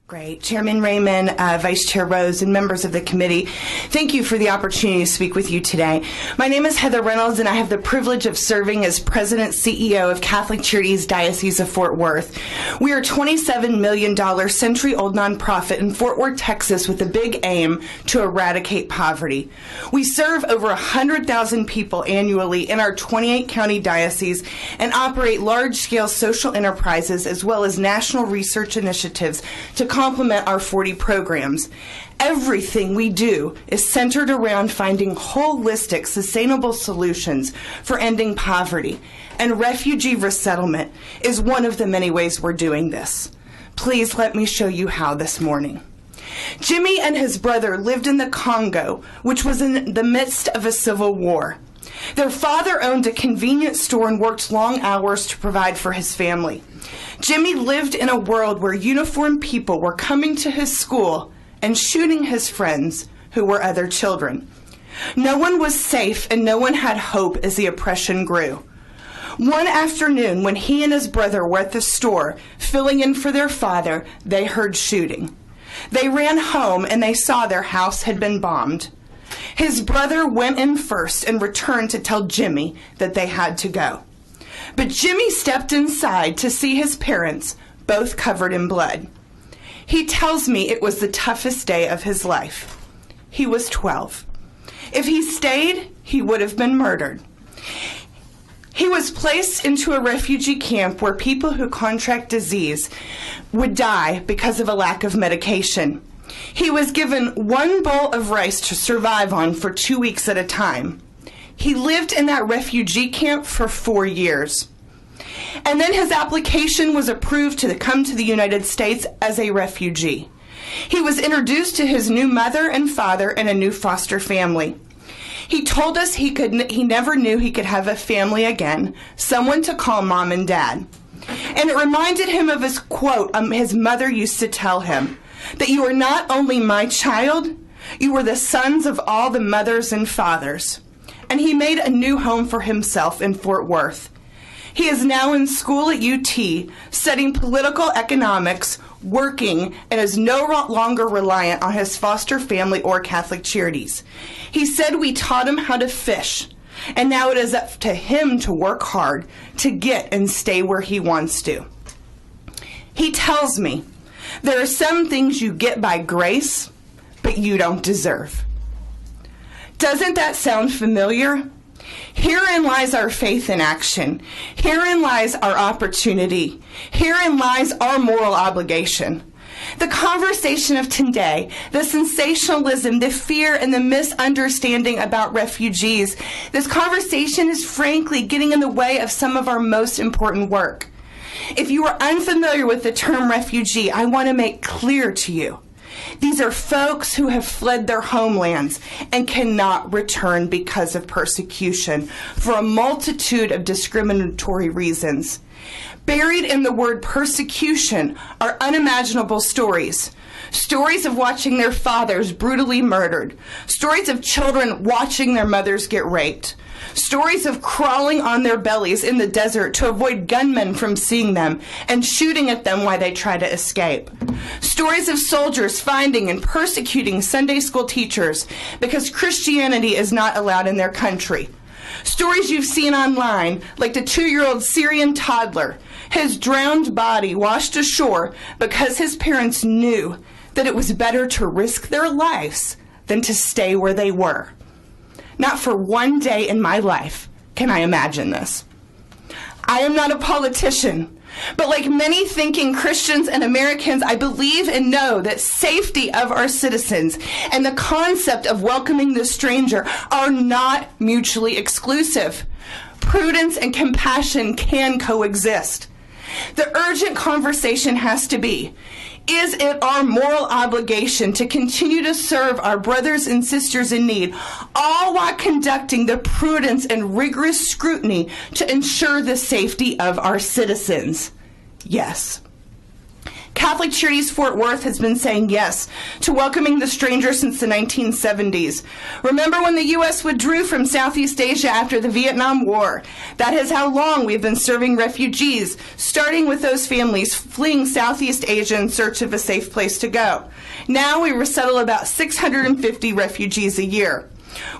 Great. Chairman Raymond, Vice Chair Rose, and members of the committee, thank you for the opportunity to speak with you today. My name is Heather Reynolds, and I have the privilege of serving as President CEO of Catholic Charities, Diocese of Fort Worth. We are a $27 million century-old nonprofit in Fort Worth, Texas, with a big aim to eradicate poverty. We serve over 100,000 people annually in our 28-county diocese and operate large-scale social enterprises as well as national research initiatives to complement our 40 programs. Everything we do is centered around finding holistic, sustainable solutions for ending poverty, and refugee resettlement is one of the many ways we're doing this. Please let me show you how this morning. Jimmy and his brother lived in the Congo, which was in the midst of a civil war. Their father owned a convenience store and worked long hours to provide for his family. Jimmy lived in a world where uniformed people were coming to his school and shooting his friends who were other children. No one was safe and no one had hope as the oppression grew. One afternoon, when he and his brother were at the store filling in for their father, they heard shooting. They ran home and they saw their house had been bombed. His brother went in first and returned to tell Jimmy that they had to go. But Jimmy stepped inside to see his parents, both covered in blood. He tells me it was the toughest day of his life. He was 12. If he stayed, he would have been murdered. He was placed into a refugee camp where people who contract disease would die because of a lack of medication. He was given one bowl of rice to survive on for 2 weeks at a time. He lived in that refugee camp for 4 years. And then his application was approved to come to the United States as a refugee. He was introduced to his new mother and father and a new foster family. He told us he never knew he could have a family again, someone to call mom and dad. And it reminded him of his quote his mother used to tell him, that you are not only my child, you are the sons of all the mothers and fathers. And he made a new home for himself in Fort Worth. He is now in school at UT, studying political economics, working, and is no longer reliant on his foster family or Catholic Charities. He said we taught him how to fish, and now it is up to him to work hard to get and stay where he wants to. He tells me, there are some things you get by grace, but you don't deserve. Doesn't that sound familiar? Herein lies our faith in action. Herein lies our opportunity. Herein lies our moral obligation. The conversation of today, the sensationalism, the fear, and the misunderstanding about refugees, this conversation is frankly getting in the way of some of our most important work. If you are unfamiliar with the term refugee, I want to make clear to you, these are folks who have fled their homelands and cannot return because of persecution for a multitude of discriminatory reasons. Buried in the word persecution are unimaginable stories. Stories of watching their fathers brutally murdered. Stories of children watching their mothers get raped. Stories of crawling on their bellies in the desert to avoid gunmen from seeing them and shooting at them while they try to escape. Stories of soldiers finding and persecuting Sunday school teachers because Christianity is not allowed in their country. Stories you've seen online, like the 2-year-old Syrian toddler, his drowned body washed ashore because his parents knew that it was better to risk their lives than to stay where they were. Not for one day in my life can I imagine this. I am not a politician, but like many thinking Christians and Americans, I believe and know that safety of our citizens and the concept of welcoming the stranger are not mutually exclusive. Prudence and compassion can coexist. The urgent conversation has to be, is it our moral obligation to continue to serve our brothers and sisters in need, all while conducting the prudence and rigorous scrutiny to ensure the safety of our citizens? Yes. Catholic Charities Fort Worth has been saying yes to welcoming the stranger since the 1970s. Remember when the U.S. withdrew from Southeast Asia after the Vietnam War? That is how long we've been serving refugees, starting with those families fleeing Southeast Asia in search of a safe place to go. Now we resettle about 650 refugees a year.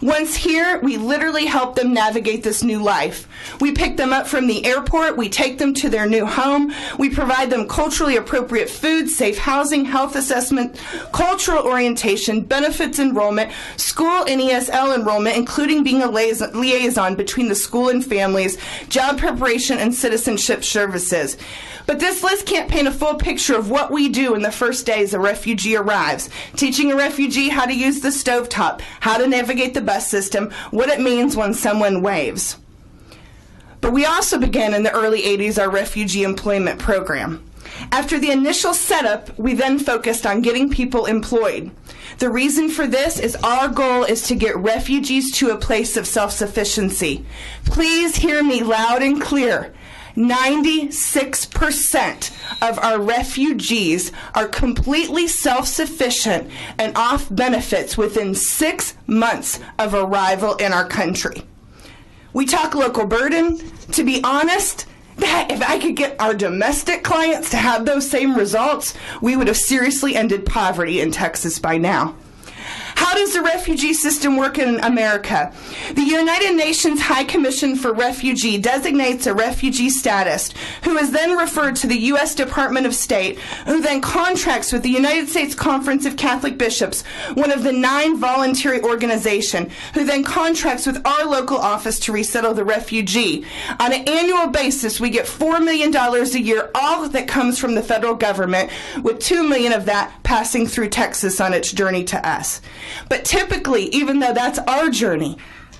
Once here, we literally help them navigate this new life. We pick them up from the airport, we take them to their new home, we provide them culturally appropriate food, safe housing, health assessment, cultural orientation, benefits enrollment, school and ESL enrollment, including being a liaison between the school and families, job preparation, and citizenship services. But this list can't paint a full picture of what we do in the first days a refugee arrives. Teaching a refugee how to use the stovetop, how to navigate the bus system, what it means when someone waves. But we also began in the early 80s our refugee employment program. After the initial setup, we then focused on getting people employed. The reason for this is our goal is to get refugees to a place of self-sufficiency. Please hear me loud and clear. 96% of our refugees are completely self-sufficient and off benefits within 6 months of arrival in our country. We talk local burden. To be honest, if I could get our domestic clients to have those same results, we would have seriously ended poverty in Texas by now. How does the refugee system work in America? The United Nations High Commission for Refugee designates a refugee status, who is then referred to the U.S. Department of State, who then contracts with the United States Conference of Catholic Bishops, one of the 9 voluntary organizations, who then contracts with our local office to resettle the refugee. On an annual basis, we get $4 million a year, all that comes from the federal government, with $2 million of that passing through Texas on its journey to us. But typically, even though that's our journey,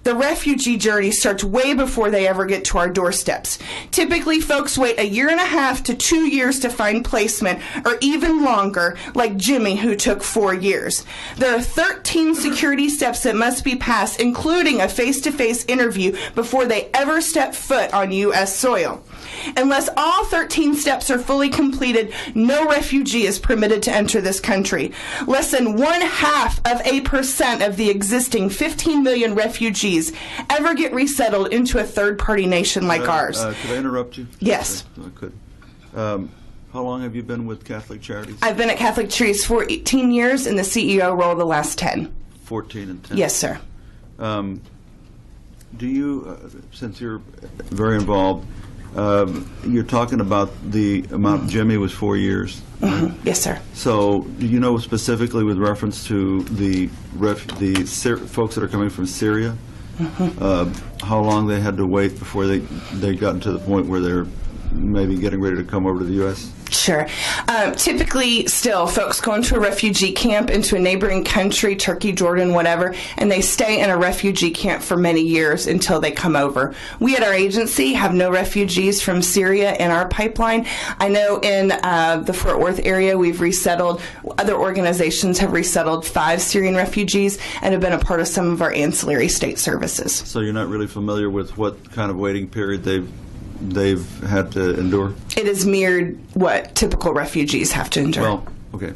the refugee journey starts way before they ever get to our doorsteps. Typically, folks wait 1.5 to 2 years to find placement, or even longer, like Jimmy, who took 4 years. There are 13 security steps that must be passed, including a face-to-face interview before they ever step foot on U.S. soil. Unless all 13 steps are fully completed, no refugee is permitted to enter this country. Less than 0.5% of the existing 15 million refugees ever get resettled into a third-party nation like ours. Could I interrupt you? Yes. I could. How long have you been with Catholic Charities? I've been at Catholic Charities for 18 years, in the CEO role the last 10. 14 and 10? Yes, sir. Do you, since you're very involved, you're talking about the amount Jimmy was 4 years. Mm-hmm. Yes, sir. So, do you know specifically with reference to the folks that are coming from Syria, how long they had to wait before they got to the point where they're maybe getting ready to come over to the U.S.? Sure. Typically, still, folks go into a refugee camp into a neighboring country, Turkey, Jordan, whatever, and they stay in a refugee camp for many years until they come over. We at our agency have no refugees from Syria in our pipeline. I know in the Fort Worth area we've resettled, other organizations have resettled 5 Syrian refugees and have been a part of some of our ancillary state services. So you're not really familiar with what kind of waiting period they've had to endure? It is mirrored what typical refugees have to endure. Well, okay.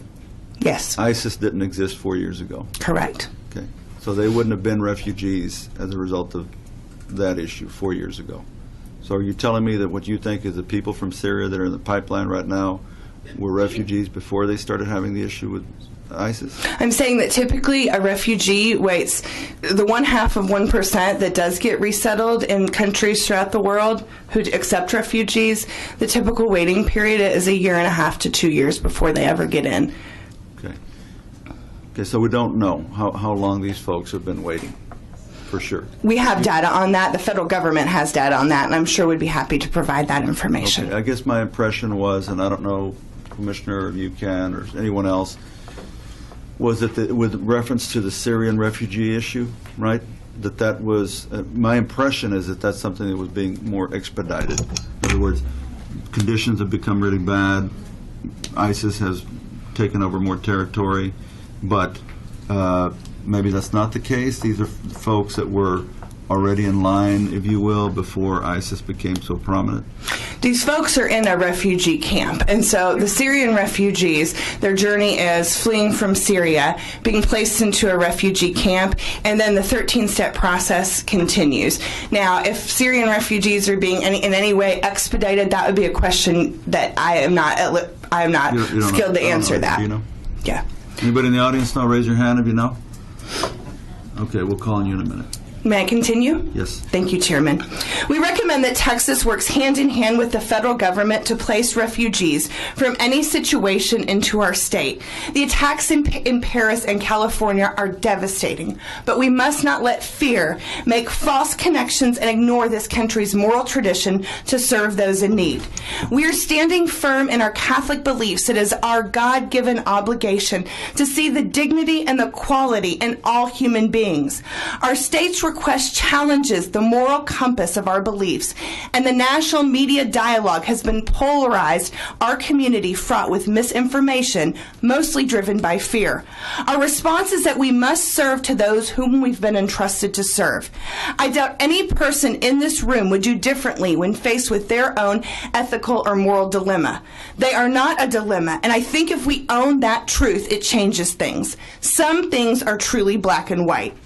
Yes. ISIS didn't exist 4 years ago. Correct. Okay. So they wouldn't have been refugees as a result of that issue 4 years ago. So are you telling me that what you think is the people from Syria that are in the pipeline right now were refugees before they started having the issue with ISIS? I'm saying that typically a refugee waits the 0.5% that does get resettled in countries throughout the world who accept refugees. The typical waiting period is 1.5 to 2 years before they ever get in. Okay. Okay, so we don't know how long these folks have been waiting, for sure. We have data on that. The federal government has data on that, and I'm sure we'd be happy to provide that information. Okay. I guess my impression was, and I don't know, Commissioner, if you can, or anyone else, was that with reference to the Syrian refugee issue, right? That was, my impression is that that's something that was being more expedited. In other words, conditions have become really bad. ISIS has taken over more territory, but maybe that's not the case. These are folks that were already in line, if you will, before ISIS became so prominent? These folks are in a refugee camp, and so the Syrian refugees, their journey is fleeing from Syria, being placed into a refugee camp, and then the 13-step process continues. Now, if Syrian refugees are being in any way expedited, that would be a question that I am not skilled to answer that. Do you know? Yeah. Anybody in the audience know? Raise your hand if you know. Okay, we'll call on you in a minute. May I continue? Yes. Thank you, Chairman. We recommend that Texas works hand in hand with the federal government to place refugees from any situation into our state. The attacks in Paris and California are devastating, but we must not let fear make false connections and ignore this country's moral tradition to serve those in need. We are standing firm in our Catholic beliefs. It is our God-given obligation to see the dignity and the quality in all human beings. Our state's request challenges the moral compass of our beliefs, and the national media dialogue has been polarized, our community fraught with misinformation, mostly driven by fear. Our response is that we must serve to those whom we've been entrusted to serve. I doubt any person in this room would do differently when faced with their own ethical or moral dilemma. They are not a dilemma, and I think if we own that truth, it changes things. Some things are truly black and white.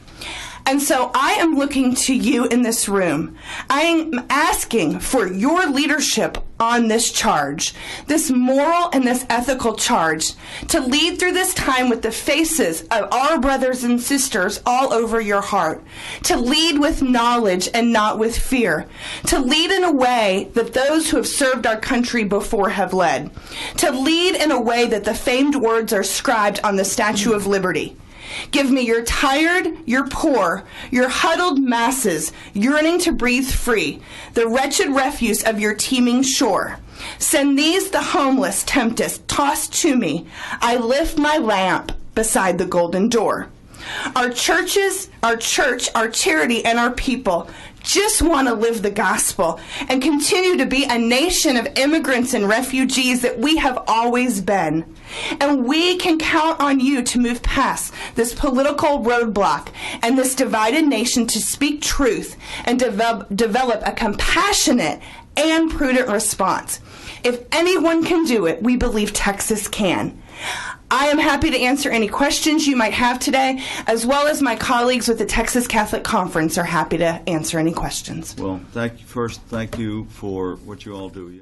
And so I am looking to you in this room. I am asking for your leadership on this charge, this moral and this ethical charge, to lead through this time with the faces of our brothers and sisters all over your heart, to lead with knowledge and not with fear, to lead in a way that those who have served our country before have led, to lead in a way that the famed words are scribed on the Statue of Liberty. Give me your tired, your poor, your huddled masses yearning to breathe free, the wretched refuse of your teeming shore. Send these, the homeless, tempest, tossed to me. I lift my lamp beside the golden door. Our churches, our church, our charity, and our people just want to live the gospel and continue to be a nation of immigrants and refugees that we have always been. And we can count on you to move past this political roadblock and this divided nation to speak truth and develop a compassionate and prudent response. If anyone can do it, we believe Texas can. I am happy to answer any questions you might have today, as well as my colleagues with the Texas Catholic Conference are happy to answer any questions. Well, thank you for what you all do.